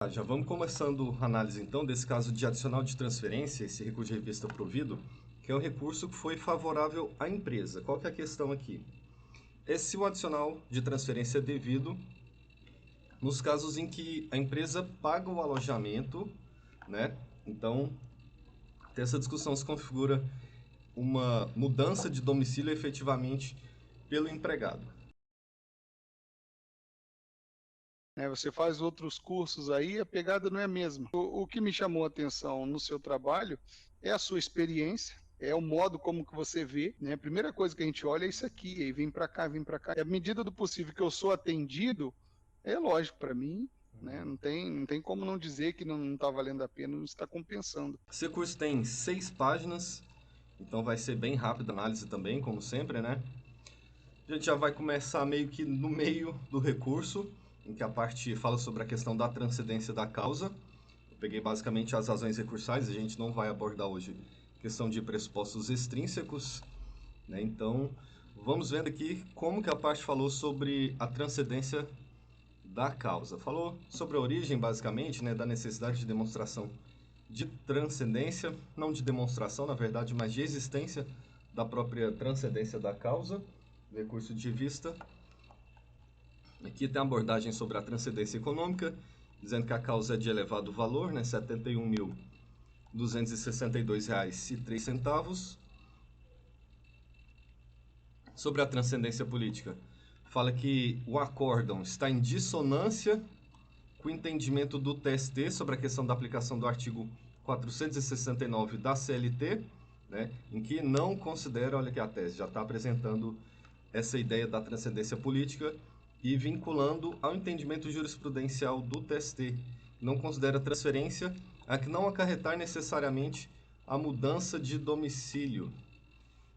Já vamos começando a análise então desse caso de adicional de transferência, esse recurso de revista provido, que é um recurso que foi favorável à empresa. Qual que é a questão aqui? É se o adicional de transferência é devido nos casos em que a empresa paga o alojamento, né? Então, essa discussão se configura uma mudança de domicílio efetivamente pelo empregado. Você faz outros cursos aí, a pegada não é a mesma. O que me chamou a atenção no seu trabalho é a sua experiência, é o modo como que você vê, né? A primeira coisa que a gente olha é isso aqui, aí vem para cá, vem para cá. E à medida do possível que eu sou atendido, é lógico para mim, né? Não tem como não dizer que não está valendo a pena, não está compensando. Esse curso tem 6 páginas, então vai ser bem rápido a análise também, como sempre, né? A gente já vai começar meio que no meio do recurso, em que a parte fala sobre a questão da transcendência da causa. Eu peguei basicamente as razões recursais, a gente não vai abordar hoje questão de pressupostos extrínsecos, né? Então, vamos vendo aqui como que a parte falou sobre a transcendência da causa. Falou sobre a origem, basicamente, né, da necessidade de demonstração de transcendência, não de demonstração, na verdade, mas de existência da própria transcendência da causa, recurso de vista. Aqui tem a abordagem sobre a transcendência econômica, dizendo que a causa é de elevado valor, né, R$ 71.262,03. Sobre a transcendência política, fala que o acórdão está em dissonância com o entendimento do TST sobre a questão da aplicação do artigo 469 da CLT, né, em que não considera, olha aqui a tese, já está apresentando essa ideia da transcendência política e vinculando ao entendimento jurisprudencial do TST. Não considera transferência a que não acarretar necessariamente a mudança de domicílio.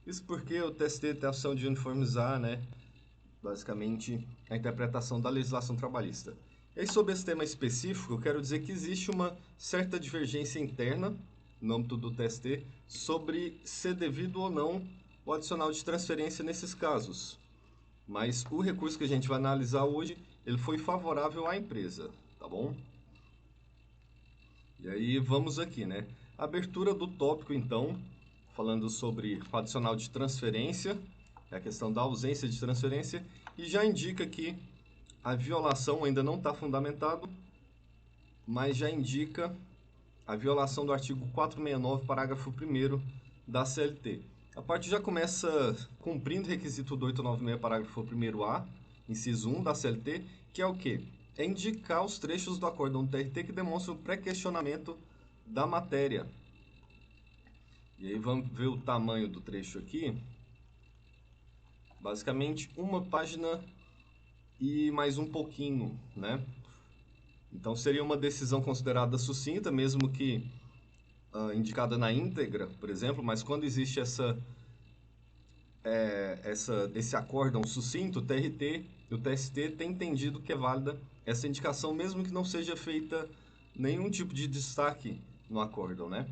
Isso porque o TST tem a opção de uniformizar, né, basicamente, a interpretação da legislação trabalhista. E aí, sobre esse tema específico, eu quero dizer que existe uma certa divergência interna, no âmbito do TST, sobre ser devido ou não o adicional de transferência nesses casos. Mas o recurso que a gente vai analisar hoje, ele foi favorável à empresa, tá bom? E aí, vamos aqui, né? Abertura do tópico, então, falando sobre o adicional de transferência, é a questão da ausência de transferência, e já indica que a violação ainda não está fundamentado, mas já indica a violação do artigo 469, parágrafo 1º da CLT. A parte já começa cumprindo o requisito do 896, parágrafo 1º-A, inciso 1 da CLT, que é o quê? É indicar os trechos do acórdão do TRT que demonstram o pré-questionamento da matéria. E aí vamos ver o tamanho do trecho aqui. Basicamente, uma página e mais um pouquinho, né? Então seria uma decisão considerada sucinta, mesmo que indicada na íntegra, por exemplo, mas quando existe esse acórdão sucinto, o TRT e o TST têm entendido que é válida essa indicação, mesmo que não seja feita nenhum tipo de destaque no acórdão, né?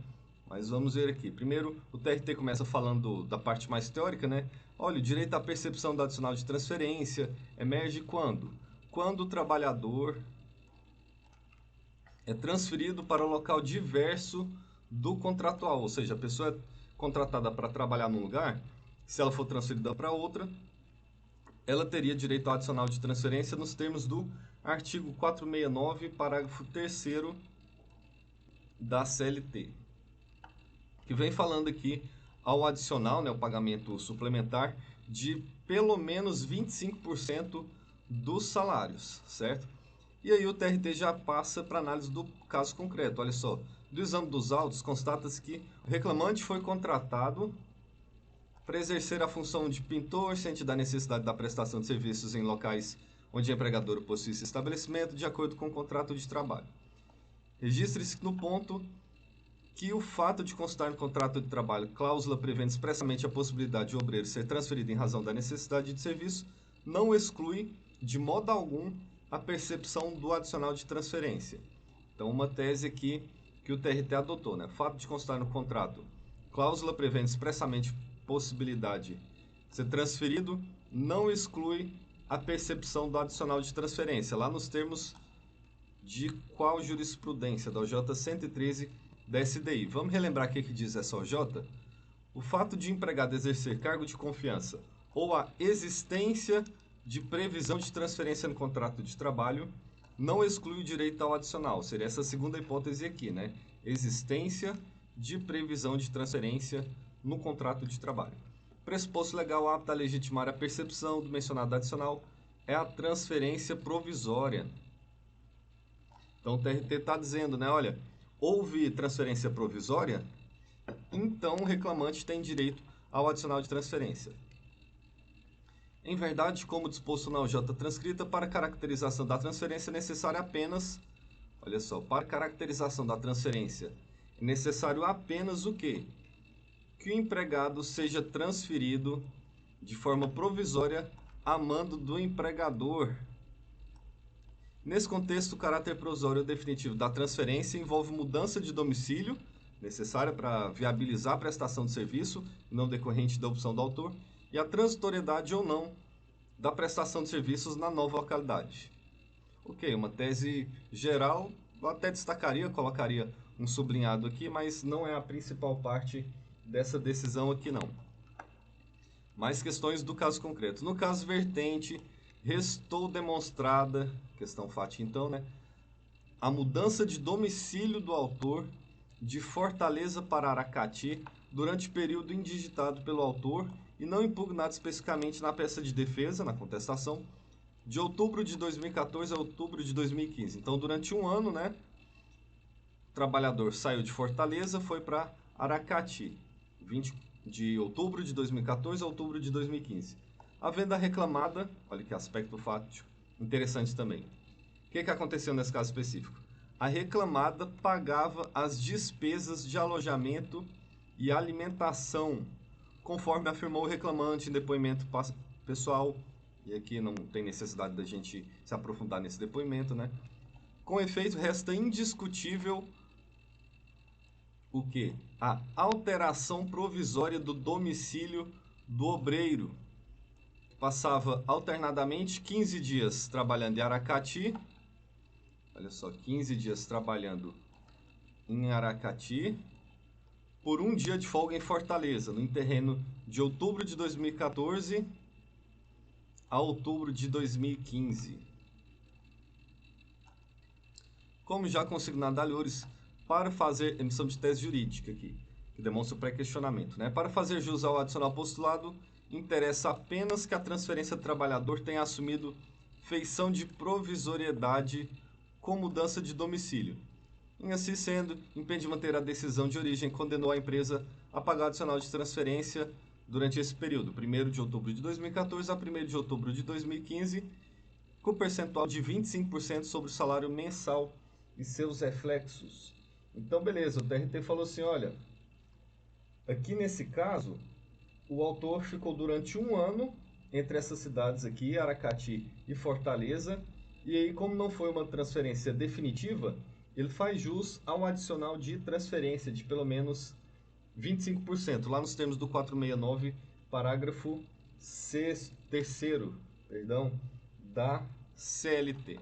Mas vamos ver aqui. Primeiro, o TRT começa falando da parte mais teórica, né? Olha, o direito à percepção do adicional de transferência emerge quando? Quando o trabalhador é transferido para um local diverso do contratual, ou seja, a pessoa é contratada para trabalhar num lugar, se ela for transferida para outra, ela teria direito ao adicional de transferência nos termos do artigo 469, parágrafo 3º da CLT, que vem falando aqui ao adicional, né, o pagamento suplementar de pelo menos 25% dos salários, certo? E aí o TRT já passa para análise do caso concreto. Olha só, do exame dos autos constata-se que o reclamante foi contratado para exercer a função de pintor, ciente da necessidade da prestação de serviços em locais onde a empregadora possui esse estabelecimento, de acordo com o contrato de trabalho. Registre-se no ponto que o fato de constar no contrato de trabalho cláusula prevendo expressamente a possibilidade de o obreiro ser transferido em razão da necessidade de serviço não exclui, de modo algum, a percepção do adicional de transferência. Então, uma tese aqui que o TRT adotou, né? O fato de constar no contrato cláusula prevendo expressamente possibilidade de ser transferido não exclui a percepção do adicional de transferência, lá nos termos de qual jurisprudência? Da OJ 113 da SDI. Vamos relembrar o que diz essa OJ? O fato de empregado exercer cargo de confiança ou a existência de previsão de transferência no contrato de trabalho não exclui o direito ao adicional. Seria essa segunda hipótese aqui, né? Existência de previsão de transferência no contrato de trabalho. Pressuposto legal apto a legitimar a percepção do mencionado adicional é a transferência provisória. Então o TRT está dizendo, né? Olha, houve transferência provisória, então o reclamante tem direito ao adicional de transferência. Em verdade, como disposto na OJ transcrita, para caracterização da transferência é necessário apenas, olha só, para caracterização da transferência é necessário apenas o quê? Que o empregado seja transferido de forma provisória a mando do empregador. Nesse contexto, o caráter provisório definitivo da transferência envolve mudança de domicílio, necessária para viabilizar a prestação de serviço, não decorrente da opção do autor, e a transitoriedade ou não da prestação de serviços na nova localidade. Ok, uma tese geral, eu até destacaria, colocaria um sublinhado aqui, mas não é a principal parte dessa decisão aqui não. Mais questões do caso concreto. No caso vertente, restou demonstrada, questão fática então, né, a mudança de domicílio do autor de Fortaleza para Aracati durante o período indigitado pelo autor e não impugnado especificamente na peça de defesa, na contestação, de outubro de 2014 a outubro de 2015. Então, durante um ano, né, o trabalhador saiu de Fortaleza, foi para Aracati, de outubro de 2014 a outubro de 2015. A venda reclamada, olha que aspecto fático, interessante também. O que aconteceu nesse caso específico? A reclamada pagava as despesas de alojamento e alimentação, conforme afirmou o reclamante em depoimento pessoal, e aqui não tem necessidade da gente se aprofundar nesse depoimento, né? Com efeito, resta indiscutível o quê? A alteração provisória do domicílio do obreiro. Passava alternadamente 15 dias trabalhando em Aracati, olha só, 15 dias trabalhando em Aracati, por um dia de folga em Fortaleza, no interregno de outubro de 2014 a outubro de 2015. Como já consignado alhures, para fazer emissão de tese jurídica aqui, que demonstra o pré-questionamento, né? Para fazer jus ao adicional postulado, interessa apenas que a transferência do trabalhador tenha assumido feição de provisoriedade com mudança de domicílio. Em assim sendo, impede de manter a decisão de origem, condenou a empresa a pagar o adicional de transferência durante esse período, 1º de outubro de 2014 a 1º de outubro de 2015, com percentual de 25% sobre o salário mensal e seus reflexos. Então, beleza, o TRT falou assim, olha, aqui nesse caso, o autor ficou durante um ano entre essas cidades aqui, Aracati e Fortaleza, e aí, como não foi uma transferência definitiva, ele faz jus ao adicional de transferência de pelo menos 25%, lá nos termos do 469, parágrafo 3º, da CLT.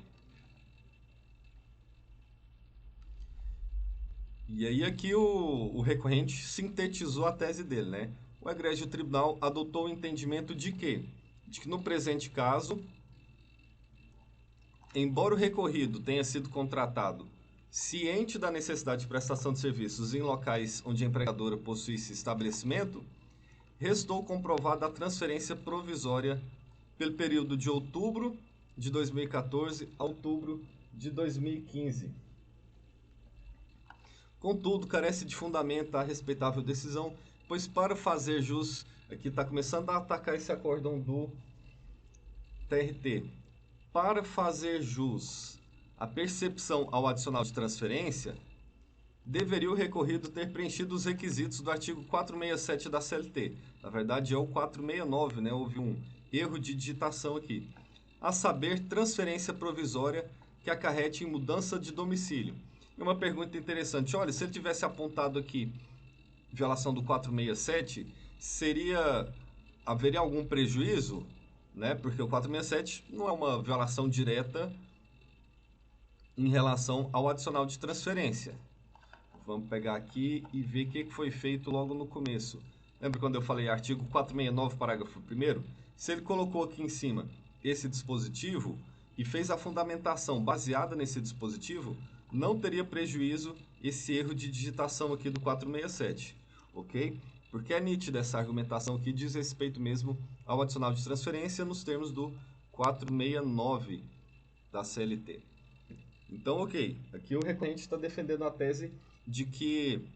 E aí aqui o recorrente sintetizou a tese dele, né? O egrégio tribunal adotou o entendimento de que no presente caso, embora o recorrido tenha sido contratado ciente da necessidade de prestação de serviços em locais onde a empregadora possuísse estabelecimento, restou comprovada a transferência provisória pelo período de outubro de 2014 a outubro de 2015. Contudo, carece de fundamento a respeitável decisão, pois para fazer jus, aqui está começando a atacar esse acórdão do TRT, para fazer jus à percepção ao adicional de transferência, deveria o recorrido ter preenchido os requisitos do artigo 467 da CLT. Na verdade, é o 469, né? Houve um erro de digitação aqui. A saber, transferência provisória que acarrete em mudança de domicílio. E uma pergunta interessante, olha, se ele tivesse apontado aqui violação do 467, haveria algum prejuízo, né? Porque o 467 não é uma violação direta em relação ao adicional de transferência. Vamos pegar aqui e ver o que foi feito logo no começo. Lembra quando eu falei artigo 469, parágrafo 1º? Se ele colocou aqui em cima esse dispositivo e fez a fundamentação baseada nesse dispositivo, não teria prejuízo esse erro de digitação aqui do 467, ok? Porque é nítida essa argumentação aqui, diz respeito mesmo ao adicional de transferência nos termos do 469 da CLT. Então, ok, aqui o recorrente está defendendo a tese de que,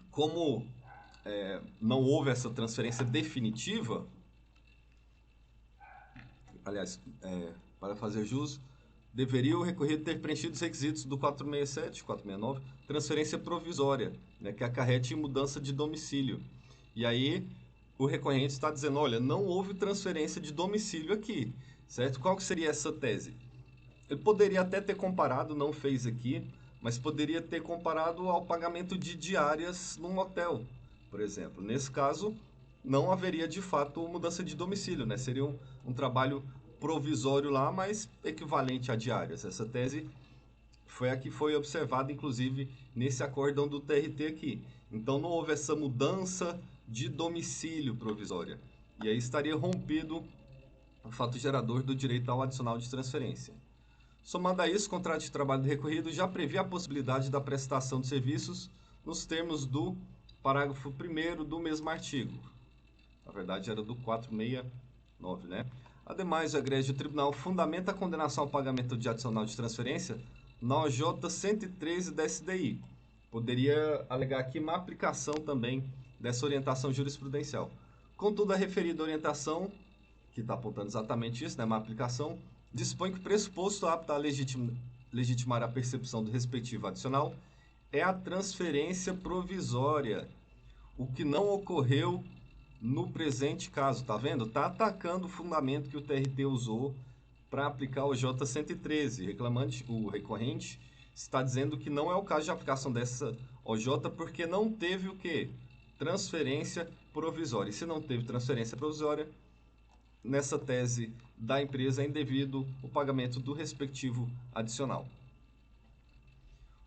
como não houve essa transferência definitiva, aliás, para fazer jus, deveria o recorrido ter preenchido os requisitos do 467, 469, transferência provisória, né, que acarrete mudança de domicílio. E aí, o recorrente está dizendo, olha, não houve transferência de domicílio aqui, certo? Qual que seria essa tese? Ele poderia até ter comparado, não fez aqui, mas poderia ter comparado ao pagamento de diárias num hotel, por exemplo. Nesse caso, não haveria de fato mudança de domicílio, né? Seria um trabalho provisório lá, mas equivalente a diárias. Essa tese foi a que foi observada, inclusive, nesse acórdão do TRT aqui. Então, não houve essa mudança de domicílio provisória. E aí estaria rompido o fato gerador do direito ao adicional de transferência. Somado a isso, o contrato de trabalho do recorrido já previa a possibilidade da prestação de serviços nos termos do parágrafo 1º do mesmo artigo. Na verdade, era do 469, né? Ademais, o egrégio tribunal fundamenta a condenação ao pagamento de adicional de transferência na OJ 113 da SDI. Poderia alegar aqui má aplicação também dessa orientação jurisprudencial. Contudo, a referida orientação, que está apontando exatamente isso, né, má aplicação, dispõe que o pressuposto apto a legitimar a percepção do respectivo adicional é a transferência provisória, o que não ocorreu no presente caso, tá vendo? Tá atacando o fundamento que o TRT usou para aplicar o J113. O recorrente está dizendo que não é o caso de aplicação dessa OJ porque não teve o quê? Transferência provisória. E se não teve transferência provisória, nessa tese da empresa é indevido o pagamento do respectivo adicional.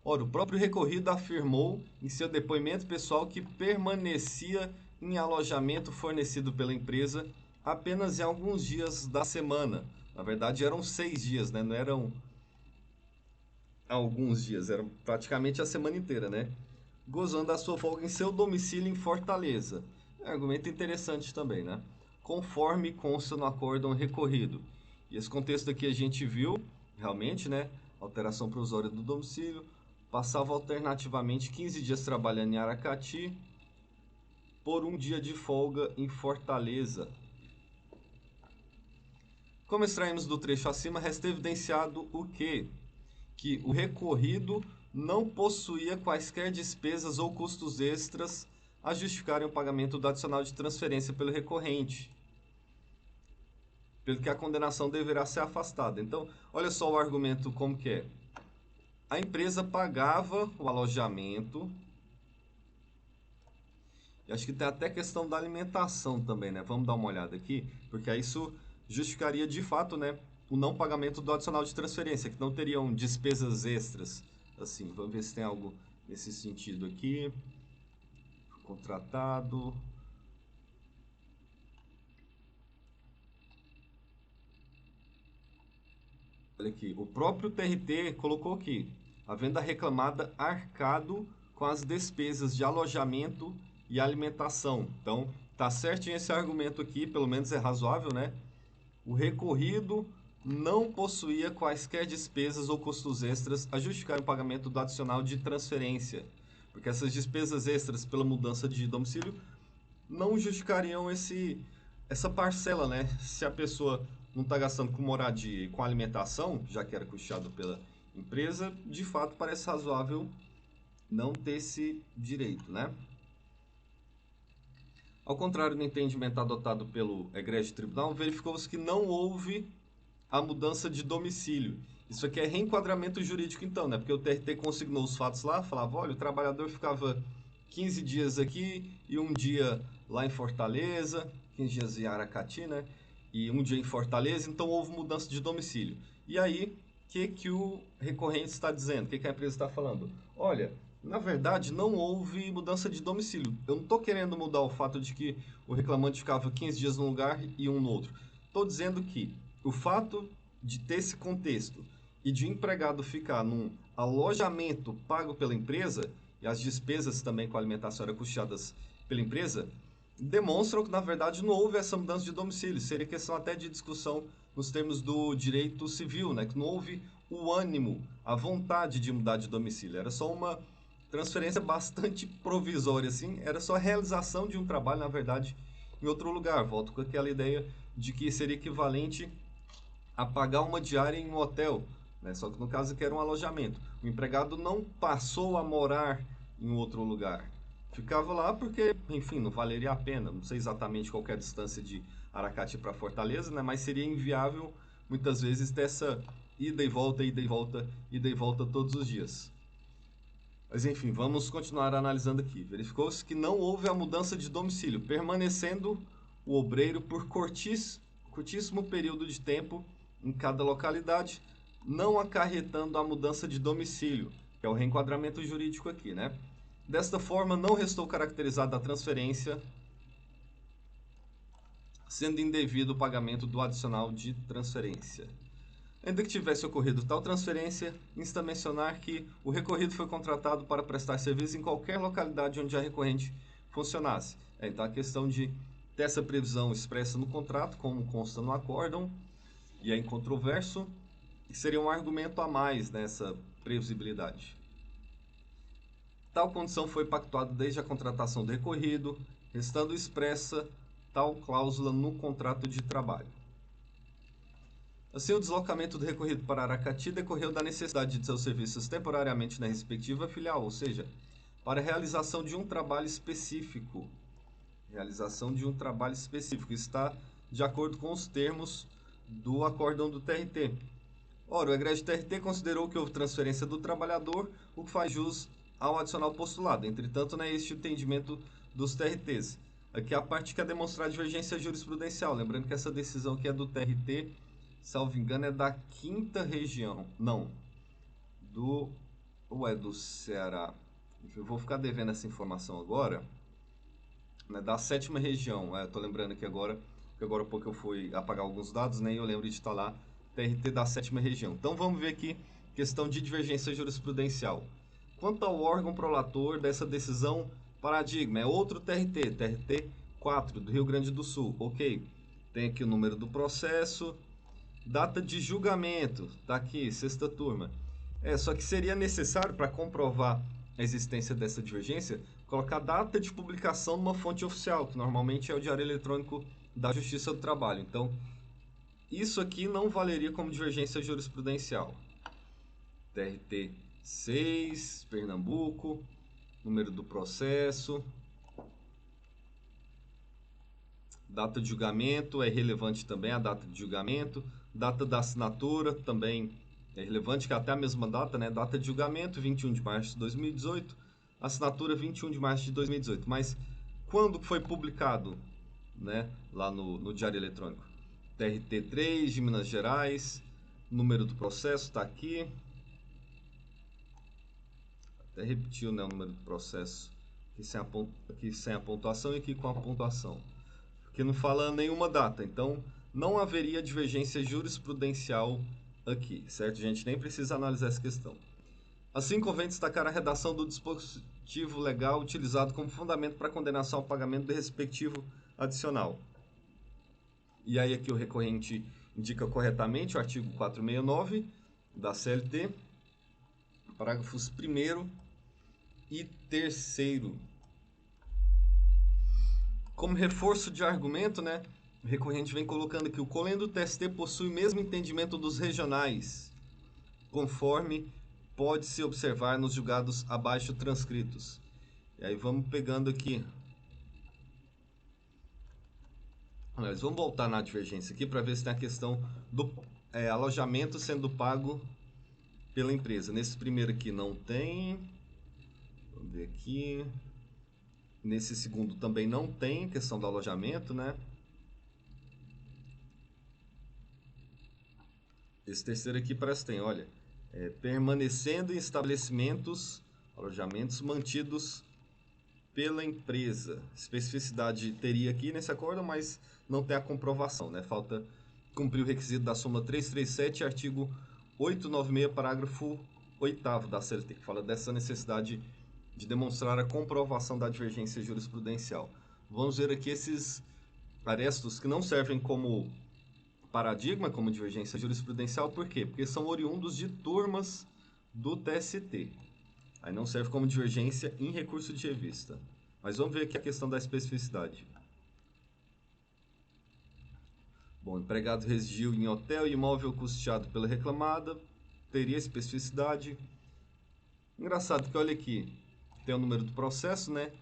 Ora, o próprio recorrido afirmou em seu depoimento pessoal que permanecia em alojamento fornecido pela empresa apenas em alguns dias da semana. Na verdade, eram 6 dias, né? Não eram alguns dias, eram praticamente a semana inteira, né? Gozando da sua folga em seu domicílio em Fortaleza. É um argumento interessante também, né? Conforme consta no acórdão recorrido. E esse contexto aqui a gente viu, realmente, né? Alteração provisória do domicílio. Passava alternativamente 15 dias trabalhando em Aracati por um dia de folga em Fortaleza. Como extraímos do trecho acima, resta evidenciado o quê? Que o recorrido não possuía quaisquer despesas ou custos extras a justificarem o pagamento do adicional de transferência pelo recorrente, pelo que a condenação deverá ser afastada. Então, olha só o argumento como que é. A empresa pagava o alojamento, e acho que tem até questão da alimentação também, né? Vamos dar uma olhada aqui, porque aí isso justificaria de fato, né, o não pagamento do adicional de transferência, que não teriam despesas extras. Assim, vamos ver se tem algo nesse sentido aqui. Contratado. Olha aqui, o próprio TRT colocou aqui, a venda reclamada arcado com as despesas de alojamento e alimentação. Então, tá certinho esse argumento aqui, pelo menos é razoável, né? O recorrido não possuía quaisquer despesas ou custos extras a justificar o pagamento do adicional de transferência, porque essas despesas extras pela mudança de domicílio não justificariam essa parcela, né? Se a pessoa não está gastando com moradia e com alimentação, já que era custeado pela empresa, de fato parece razoável não ter esse direito, né? Ao contrário do entendimento adotado pelo egrégio tribunal, verificou-se que não houve a mudança de domicílio. Isso aqui é reenquadramento jurídico então, né? Porque o TRT consignou os fatos lá, falava, olha, o trabalhador ficava 15 dias aqui e um dia lá em Fortaleza, 15 dias em Aracati, né? E um dia em Fortaleza, então houve mudança de domicílio. E aí, que o recorrente está dizendo? O que a empresa está falando? Olha, na verdade, não houve mudança de domicílio. Eu não estou querendo mudar o fato de que o reclamante ficava 15 dias num lugar e um no outro. Estou dizendo que o fato de ter esse contexto e de o empregado ficar num alojamento pago pela empresa, e as despesas também com a alimentação eram custeadas pela empresa, demonstram que, na verdade, não houve essa mudança de domicílio. Seria questão até de discussão nos termos do direito civil, né? Que não houve o ânimo, a vontade de mudar de domicílio. Era só uma transferência bastante provisória, assim. Era só a realização de um trabalho, na verdade, em outro lugar. Volto com aquela ideia de que seria equivalente a pagar uma diária em um hotel, né? Só que no caso que era um alojamento. O empregado não passou a morar em outro lugar. Ficava lá porque, enfim, não valeria a pena. Não sei exatamente qual é a distância de Aracati para Fortaleza, né? Mas seria inviável muitas vezes ter essa ida e volta, ida e volta, ida e volta todos os dias. Mas enfim, vamos continuar analisando aqui. Verificou-se que não houve a mudança de domicílio, permanecendo o obreiro por curtíssimo período de tempo em cada localidade, não acarretando a mudança de domicílio, que é o reenquadramento jurídico aqui, né? Desta forma, não restou caracterizada a transferência, sendo indevido o pagamento do adicional de transferência. Ainda que tivesse ocorrido tal transferência, insta mencionar que o recorrido foi contratado para prestar serviço em qualquer localidade onde a recorrente funcionasse. Então, a questão de ter essa previsão expressa no contrato, como consta no acórdão, e é incontroverso, seria um argumento a mais nessa previsibilidade. Tal condição foi pactuada desde a contratação do recorrido, restando expressa tal cláusula no contrato de trabalho. Assim, o deslocamento do recorrido para Aracati decorreu da necessidade de seus serviços temporariamente na respectiva filial, ou seja, para a realização de um trabalho específico. Realização de um trabalho específico. Está de acordo com os termos do acórdão do TRT. Ora, o egrégio TRT considerou que houve transferência do trabalhador, o que faz jus ao adicional postulado. Entretanto, não é este o entendimento dos TRTs. Aqui é a parte que é demonstrar divergência jurisprudencial. Lembrando que essa decisão aqui é do TRT, salvo engano, é da 5ª região. Não. Ou é do Ceará? Eu vou ficar devendo essa informação agora. Né, da 7ª região. Eu tô lembrando aqui agora, que agora há pouco eu fui apagar alguns dados, né? E eu lembro de estar lá, TRT da 7ª região. Então vamos ver aqui, questão de divergência jurisprudencial. Quanto ao órgão prolator dessa decisão, paradigma, é outro TRT, TRT 4, do Rio Grande do Sul. Ok. Tem aqui o número do processo, data de julgamento, tá aqui, 6ª turma. Só que seria necessário, para comprovar a existência dessa divergência, colocar data de publicação numa fonte oficial, que normalmente é o Diário Eletrônico da Justiça do Trabalho. Então, isso aqui não valeria como divergência jurisprudencial. TRT 6, Pernambuco, número do processo, data de julgamento é relevante também, a data de julgamento, data da assinatura também é relevante, que é até a mesma data, né? Data de julgamento, 21 de março de 2018, assinatura 21 de março de 2018. Mas quando foi publicado, né, lá no Diário Eletrônico? TRT 3 de Minas Gerais, número do processo está aqui. Até repetiu, né, o número do processo aqui sem a pontuação e aqui com a pontuação. Porque não fala nenhuma data, então não haveria divergência jurisprudencial aqui, certo? A gente nem precisa analisar essa questão. Assim, convém destacar a redação do dispositivo legal utilizado como fundamento para a condenação ao pagamento do respectivo adicional. E aí aqui o recorrente indica corretamente o artigo 469 da CLT, parágrafos 1º e 3º. Como reforço de argumento, né, o recorrente vem colocando que o colendo do TST possui o mesmo entendimento dos regionais, conforme pode-se observar nos julgados abaixo transcritos. E aí vamos pegando aqui. Mas vamos voltar na divergência aqui para ver se tem a questão do alojamento sendo pago pela empresa. Nesse primeiro aqui não tem. Vamos ver aqui. Nesse segundo também não tem questão do alojamento, né? Esse terceiro aqui parece que tem, olha, permanecendo em estabelecimentos, alojamentos mantidos pela empresa. Especificidade teria aqui nesse acordo, mas não tem a comprovação, né? Falta cumprir o requisito da súmula 337, artigo 896, parágrafo 8º da CLT, que fala dessa necessidade de demonstrar a comprovação da divergência jurisprudencial. Vamos ver aqui esses arestos que não servem como paradigma, como divergência jurisprudencial, por quê? Porque são oriundos de turmas do TST. Aí não serve como divergência em recurso de revista. Mas vamos ver aqui a questão da especificidade. Bom, empregado residiu em hotel e imóvel custeado pela reclamada, teria especificidade. Engraçado que olha aqui, tem o número do processo, né?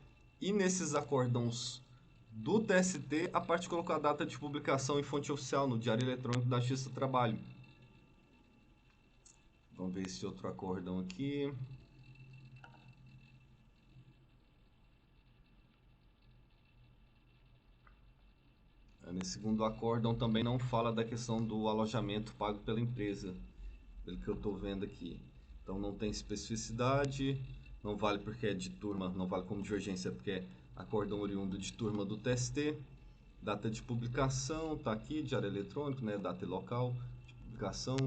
E nesses acórdãos do TST, a parte colocou a data de publicação em fonte oficial no Diário Eletrônico da Justiça do Trabalho. Vamos ver esse outro acórdão aqui. Nesse segundo acórdão também não fala da questão do alojamento pago pela empresa, pelo que eu estou vendo aqui. Então não tem especificidade, não vale porque é de turma, não vale como divergência porque é acórdão oriundo de turma do TST. Data de publicação, está aqui, diário eletrônico, né? Data e local de publicação,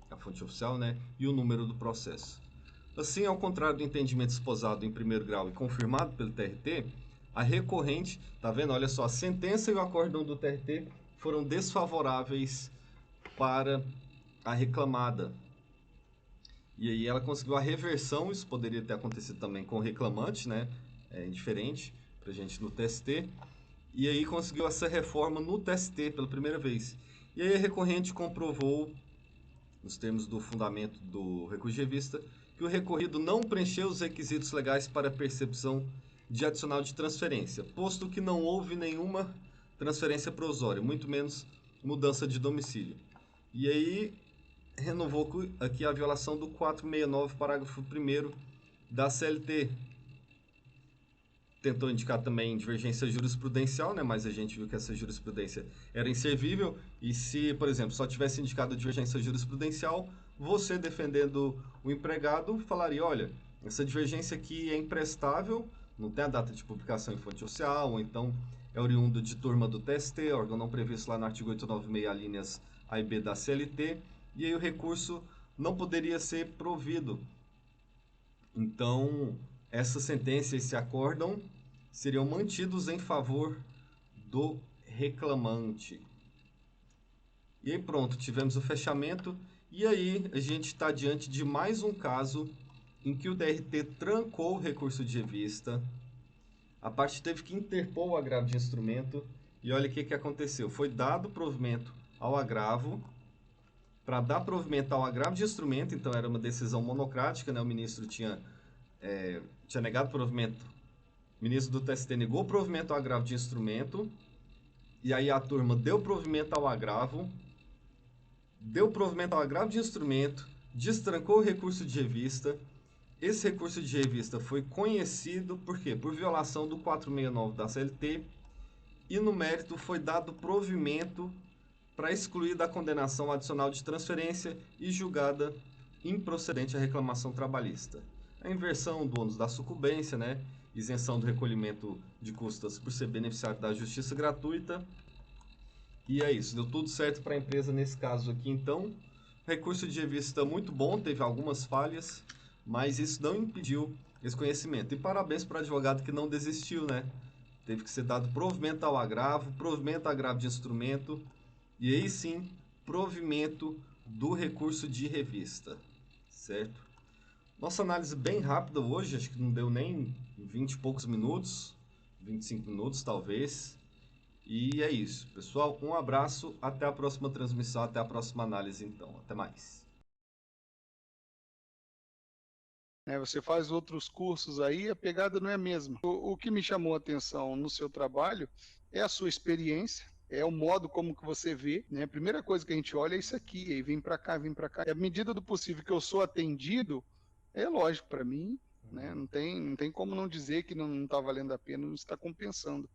a fonte oficial, né? E o número do processo. Assim, ao contrário do entendimento esposado em primeiro grau e confirmado pelo TRT, a recorrente, tá vendo? Olha só, a sentença e o acórdão do TRT foram desfavoráveis para a reclamada. E aí ela conseguiu a reversão, isso poderia ter acontecido também com o reclamante, né? É indiferente pra gente no TST. E aí conseguiu essa reforma no TST pela primeira vez. E aí a recorrente comprovou, nos termos do fundamento do recurso de revista, que o recorrido não preencheu os requisitos legais para percepção de adicional de transferência, posto que não houve nenhuma transferência provisória, muito menos mudança de domicílio. E aí renovou aqui a violação do 469, parágrafo 1º da CLT. Tentou indicar também divergência jurisprudencial, né? Mas a gente viu que essa jurisprudência era inservível. E se, por exemplo, só tivesse indicado divergência jurisprudencial, você defendendo o empregado falaria, olha, essa divergência aqui é imprestável, não tem a data de publicação em fonte oficial, ou então é oriundo de turma do TST, órgão não previsto lá no artigo 896, linhas A e B da CLT, e aí o recurso não poderia ser provido. Então, essa sentença e esse acórdão seriam mantidos em favor do reclamante. E aí pronto, tivemos o fechamento. E aí a gente está diante de mais um caso em que o DRT trancou o recurso de revista. A parte teve que interpor o agravo de instrumento. E olha o que aconteceu. Foi dado provimento ao agravo. Para dar provimento ao agravo de instrumento, então era uma decisão monocrática, né? O ministro tinha negado provimento. O ministro do TST negou provimento ao agravo de instrumento. E aí a turma deu provimento ao agravo. Deu provimento ao agravo de instrumento. Destrancou o recurso de revista. Esse recurso de revista foi conhecido por quê? Por violação do 469 da CLT. E no mérito foi dado provimento para excluir da condenação adicional de transferência e julgada improcedente a reclamação trabalhista. A inversão do ônus da sucumbência, né? Isenção do recolhimento de custas por ser beneficiário da justiça gratuita. E é isso, deu tudo certo para a empresa nesse caso aqui, então. Recurso de revista muito bom, teve algumas falhas, mas isso não impediu esse conhecimento. E parabéns para o advogado que não desistiu, né? Teve que ser dado provimento ao agravo de instrumento, e aí sim, provimento do recurso de revista, certo? Nossa análise bem rápida hoje, acho que não deu nem 20 e poucos minutos, 25 minutos talvez. E é isso, pessoal. Um abraço, até a próxima transmissão, até a próxima análise então. Até mais. Você faz outros cursos aí, a pegada não é a mesma. O que me chamou a atenção no seu trabalho é a sua experiência, é o modo como que você vê, né? A primeira coisa que a gente olha é isso aqui, aí vem para cá, vem para cá. E à medida do possível que eu sou atendido, é lógico para mim, né? Não tem como não dizer que não está valendo a pena, não está compensando.